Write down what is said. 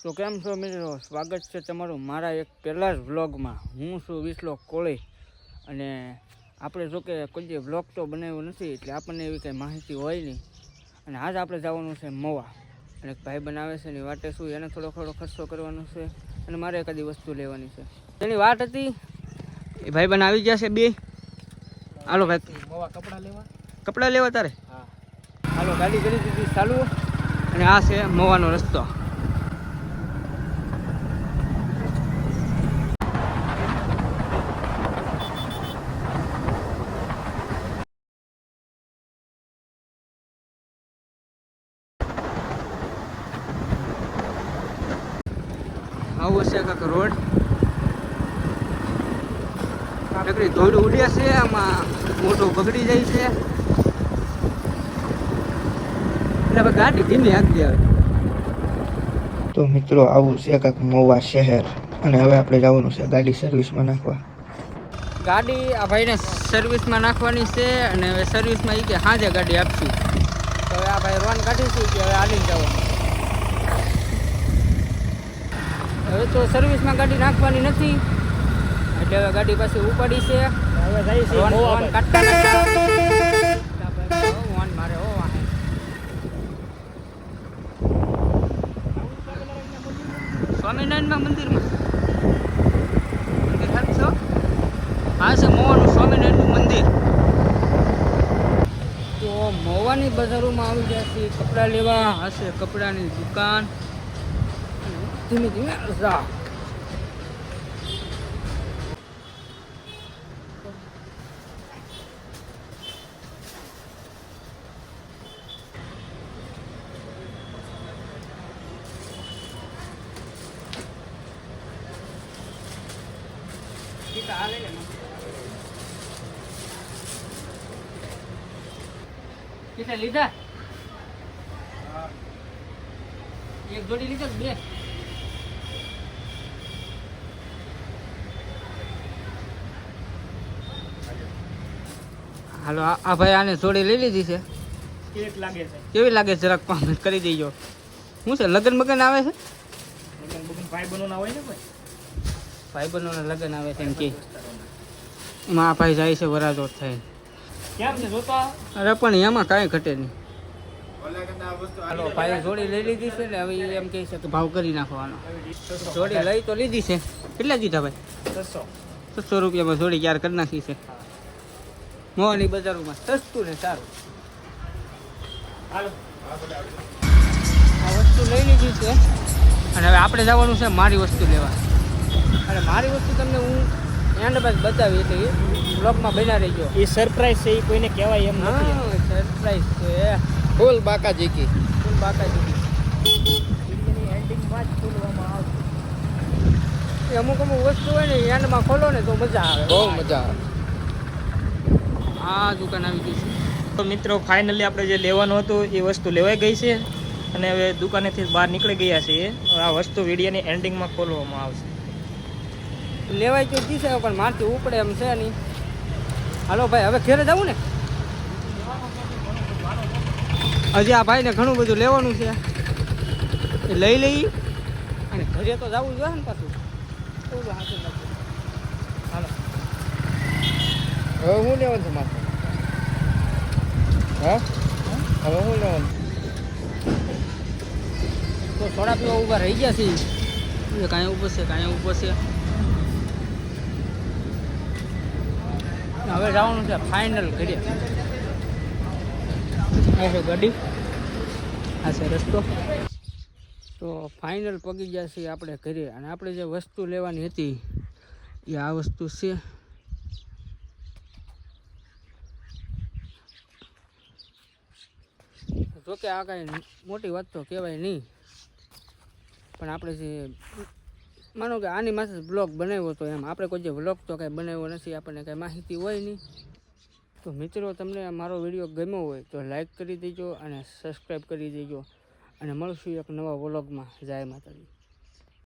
તો કેમ છો મિત્રો, સ્વાગત છે તમારું મારા એક પહેલા જ વ્લોગમાં। હું છું વિશ્લોક કોળી અને આપણે જો કે કોઈ વ્લોગ તો બનાવ્યો નથી એટલે આપણને એવી કંઈ માહિતી હોય નહીં। અને આજ આપણે જવાનું છે મોવા અને એક ભાઈ બનાવે છે એની વાટે શું એને થોડો ખર્ચો કરવાનો છે અને મારે એકાદી વસ્તુ લેવાની છે એની વાત હતી। એ ભાઈ બન આવી ગયા છે બે। હાલો ભાઈ મોવા કપડાં લેવા તારે? હા હાલો, ગાડી કરી દીધી ચાલુ અને આ છે મોવાનો રસ્તો। આવું છે કાંક રોડ, નકરી ધોળું ઉડ્યા છે, આમાં મોટું બગડી જાય છે એટલે ગાડી ધીમી આગળ આવે। તો મિત્રો આવું છે કાંક મોવા શહેર અને હવે આપણે જવાનું છે ગાડી સર્વિસમાં નાખવા। ગાડી આ ભાઈને સર્વિસમાં નાખવાની છે અને હવે સર્વિસમાં એ કે સાંજે ગાડી આપશું। તો હવે આ ભાઈ રોન કાઢીશું કે હવે હાલીને જવાનું। હવે તો સર્વિસમાં ગાડી નાખવાની નથી એટલે હવે ગાડી પાછી ઉપાડી છે। હવે જાય છે રોન કાઢતા વોન મારે હો વાહે સ્વામિનારાયણના મંદિરમાં મંદિર હાલ છો? આ છે મોવાનું સ્વામિનારાયણનું મંદિર। તો મોવાની બજારોમાં આવી ગયા છે કપડાં લેવા। આ છે કપડાની દુકાન। ધીમે ધીમે જા કેટલા લીધા? એક જોડી લીધા બે? હાલો આ ભાઈ આને જોડી લઈ લીધી છે। કેવી લાગે છે? કેવી લાગે છે જરાક કોમેન્ટ કરી દેજો। શું છે લગન બગન આવે છે? લગન બગન ભાઈ બનોના હોય ને કોઈ ભાઈ બનોના લગન આવે છે એમ કે એમાં આ ભાઈ જાય છે વરાજોત થાય। કેમ છે જોતા? અરે પણ એમાં કાંઈ ઘટે નહીં। હાલો ભાઈ જોડી લઈ લીધી છે ને હવે એમ કહે છે કે ભાવ કરી નાખવાનો। જોડી લઈ તો લીધી છે। કેટલા દીધા ભાઈ? 600 રૂપિયામાં જોડી ક્યારે કરી નાખી છે મોવાની બજારોમાં સસ્તું ને સારું। આ વસ્તુ લઈ લીધી છે અને હવે આપણે જવાનું છે મારી વસ્તુ લેવા। અને મારી વસ્તુ તમને હું એન્ડ બાદ બતાવી એટલે બ્લોગમાં બના રહેજો। એ સરપ્રાઈઝ છે, એ કોઈને કહેવાય એમ નથી। સરપ્રાઈઝ છે ફૂલ બાકાજીકી, ફૂલ બાકાજીકી એન્ડિંગમાં જ ખોલવામાં આવશે। અમુક વસ્તુ હોય ને એન્ડમાં ખોલો ને તો મજા આવે, બહુ મજા આવે। આ દુકાન આવી ગઈ છે તો મિત્રો ફાઇનલી આપણે જે લેવાનું હતું એ વસ્તુ લેવાઈ ગઈ છે અને હવે દુકાનેથી બહાર નીકળી ગયા છીએ। આ વસ્તુ વિડીયોની એન્ડિંગમાં ખોલવામાં આવશે। લેવાય તો જી છે પણ મારથી ઉપડે એમ છે નહીં। હાલો ભાઈ હવે ઘેરે જવું ને? હજી આ ભાઈને ઘણું બધું લેવાનું છે એ લઈ લઈ અને ઘરે તો જવું જોઈએ ને પાછું। હાલો હવે હું લેવાનું છે મારે? હા હવે હું લેવાનું? તો થોડા પીવા ઊભા રહી ગયા છીએ, કાંઈ ઊભો છે કાંઈ ઊભો છે। હવે જવાનું છે ફાઇનલ ઘરે। આ છે ગાડી, આ છે રસ્તો। તો ફાઇનલ પગી ગયા છીએ આપણે ઘરે અને આપણે જે વસ્તુ લેવાની હતી એ આ વસ્તુ છે। જોકે આ કાંઈ મોટી વાત તો કહેવાય નહીં પણ આપણે જે માનો કે આની માથે બ્લોગ બનાવ્યો હતો એમ આપણે કોઈ જે બ્લોગ તો કાંઈ બનાવ્યો નથી, આપણને કાંઈ માહિતી હોય નહીં। તો મિત્રો તમને મારો વિડીયો ગમ્યો હોય તો લાઈક કરી દેજો અને સબસ્ક્રાઈબ કરી દેજો અને મળશું એક નવા વ્લોગમાં। જય માતાજી।